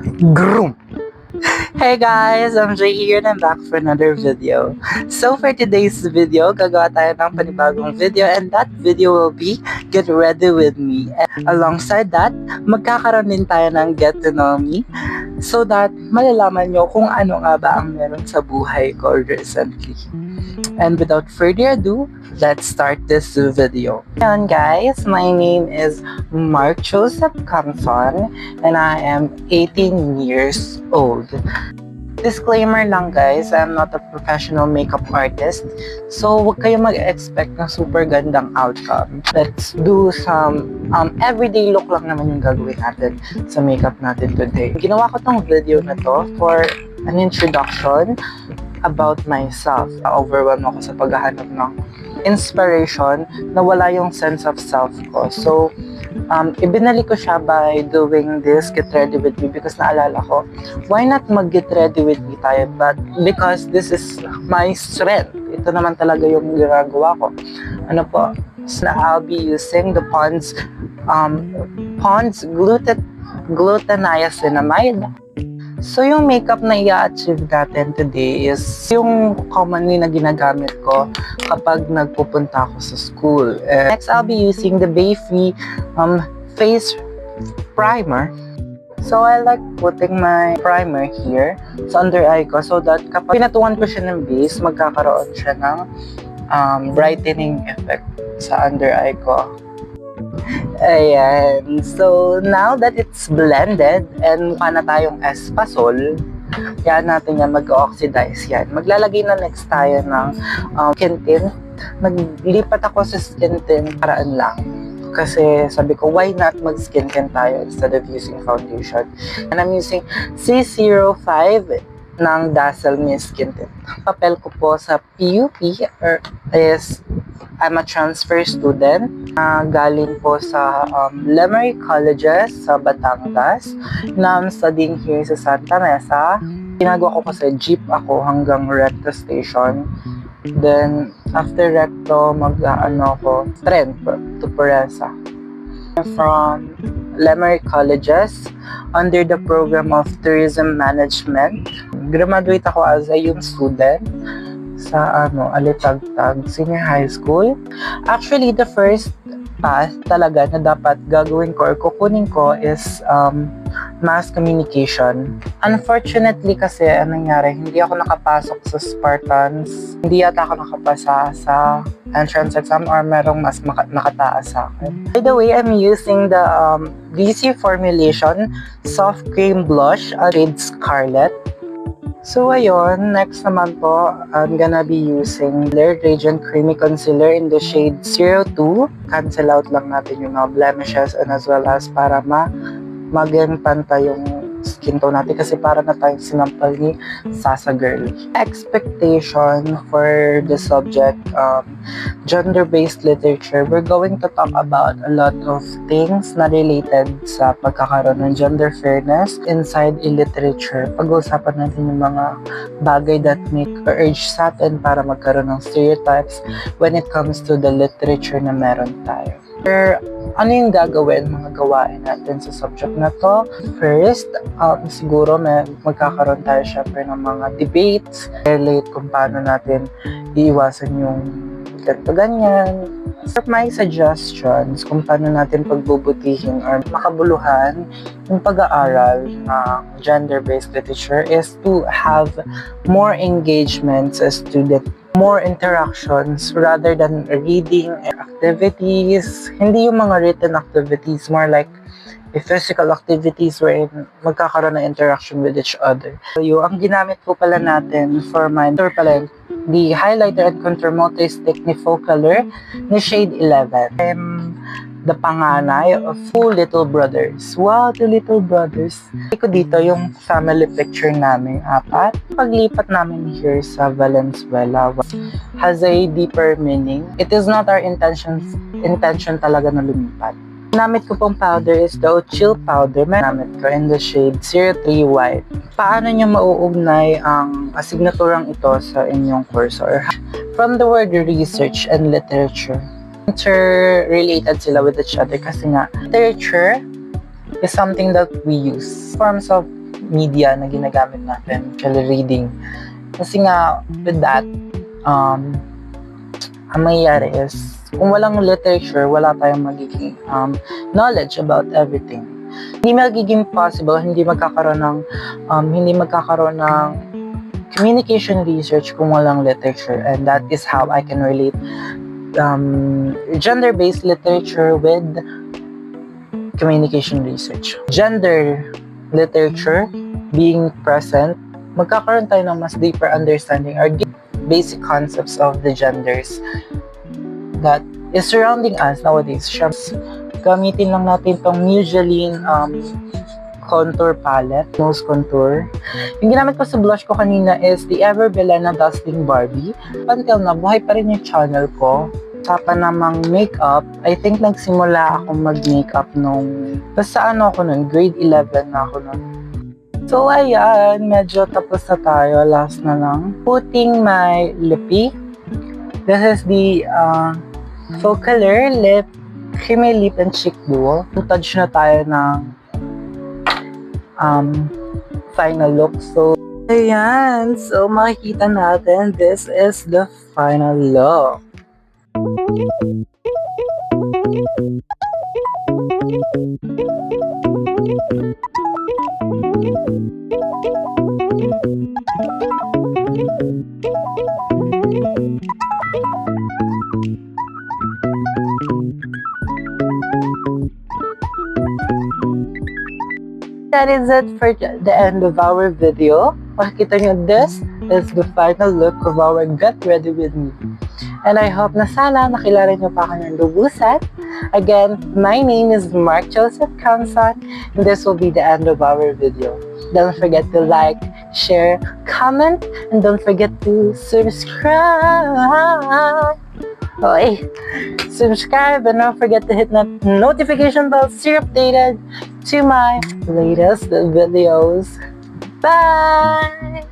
Groom! Hey guys, I'm Jay here and I'm back for another video. So for today's video, gagawa tayo ng panibagong video and that video will be Get Ready With Me. And alongside that, magkakaroon din tayo ng Get to Know Me so that malalaman nyo kung ano nga ba ang meron sa buhay ko recently. And without further ado, let's start this video. Ayan guys, my name is Mark Joseph Camson and I am 18 years old. Disclaimer lang guys, I'm not a professional makeup artist, so huwag kayo mag-expect ng super gandang outcome. Let's do some everyday look lang naman yung gagawin natin sa makeup natin today. Ginawa ko tong video na to for an introduction about myself. Overwhelmed ako sa paghahanap ng inspiration na wala yung sense of self ko. So, ibinalik ko siya by doing this Get Ready With Me because naalala ko, why not mag-Get Ready With Me tayo? But because this is my strength. Ito naman talaga yung ginagawa ko. Ano po? So, I'll be using the Pond's Gluteniacinamide. So, yung makeup na i-achieve natin today is yung commonly na ginagamit ko kapag nagpupunta ako sa school. Next, I'll be using the Bayfree face primer. So, I like putting my primer here sa under eye ko so that kapag pinatuan ko siya ng base, magkakaroon siya ng brightening effect sa under eye ko. Ayan. So, now that it's blended and mukha na tayong espasol, yan natin yan, mag-oxidize yan. Maglalagay na next tayo ng skin tint. Naglipat ako sa skin tint paraan lang. Kasi sabi ko, why not mag-skin tint tayo instead of using foundation? And I'm using C05 ng Dazzle Me Skin Tint. Papel ko po sa PUP is I'm a transfer student. Galing po sa Lemery Colleges sa Batangas. Now I'm studying here sa Santa Mesa. Ginagawa ko kasi jeep ako hanggang Recto Station. Then, after Recto, tren to Puresa. From Lemery Colleges under the program of Tourism Management. Graduate ako as a young student sa Alitagtag Senior High School. Actually, the first path talaga na dapat gagawin ko or kukunin ko is mass communication. Unfortunately kasi, anong nangyari, hindi ako nakapasok sa Spartans. Hindi yata ako nakapasa sa entrance exam or merong mas nakataas sa akin. By the way, I'm using the DC Formulation Soft Cream Blush, shade Scarlet. So ayun, next naman po, I'm gonna be using Layered Radiant Creamy Concealer in the shade 02. Cancel out lang natin yung mga blemishes and as well as para maging panta yung skin tone natin kasi para na tayong sinampal ni Sasa Girl. Expectation for the subject, gender-based literature. We're going to talk about a lot of things na related sa pagkakaroon ng gender fairness inside in literature. Pag-uusapan natin yung mga bagay that make or urge sa atin para magkaroon ng stereotypes when it comes to the literature na meron tayo. Ano yung gagawin, mga gawain natin sa subject na to? First, siguro magkakaroon tayo syempre ng mga debates, relate kung paano natin iiwasan yung ganito-ganyan. For my suggestions kung paano natin pagbubutihin or makabuluhan yung pag-aaral ng gender-based literature is to have more engagements as student, more interactions rather than reading activities. Hindi yung mga written activities, more like physical activities wherein magkakaroon ng interaction with each other. So, ang ginamit po pala natin for my the highlighter and contour multi-stick ni Focalor ni shade 11. The panganay of two little brothers. Wow, two little brothers. Iko dito yung family picture namin, 4. Paglipat namin here sa Valenzuela has a deeper meaning. It is not our intention talaga na lumipat. Namit ko pong powder is the Chill powder. Namit ko in the shade 03 White. Paano nyo mauugnay ang asignaturang ito sa inyong cursor? From the word research and literature. Interrelated sila with each other kasi nga literature is something that we use. Forms of media na ginagamit natin, reading. Kasi nga, with that, ang mangyayari is, kung walang literature, wala tayong magiging knowledge about everything. Hindi magiging possible, hindi magkakaroon ng communication research kung walang literature. And that is how I can relate gender-based literature with communication research. Gender literature being present, magkakaroon tayo ng mas deeper understanding or basic concepts of the genders that is surrounding us nowadays. Gamitin lang natin tong Mugilene contour palette, nose contour. Yung ginamit ko sa blush ko kanina is the Ever Belena Dusting Barbie. Until na, buhay pa rin yung channel ko. Tapa namang makeup, I think nagsimula ako mag-makeup basta ako nun, grade 11 na ako nun. So ayan, medyo tapos na tayo, last na lang. Putting my lippy. This is the Faux Color Lip Creamy Lip and Cheek Duo. Touch na tayo ng final look. So, ayan. So, makikita natin, this is the final look. That is it for the end of our video. Makikita nyo, this is the final look of our Get Ready With Me. And I hope na sana nakilala nyo pa ako ng lubusan. Again, my name is Mark Joseph Kamson, and this will be the end of our video. Don't forget to like, share, comment, and don't forget to subscribe. Okay, subscribe and don't forget to hit that notification bell so you're updated to my latest videos. Bye!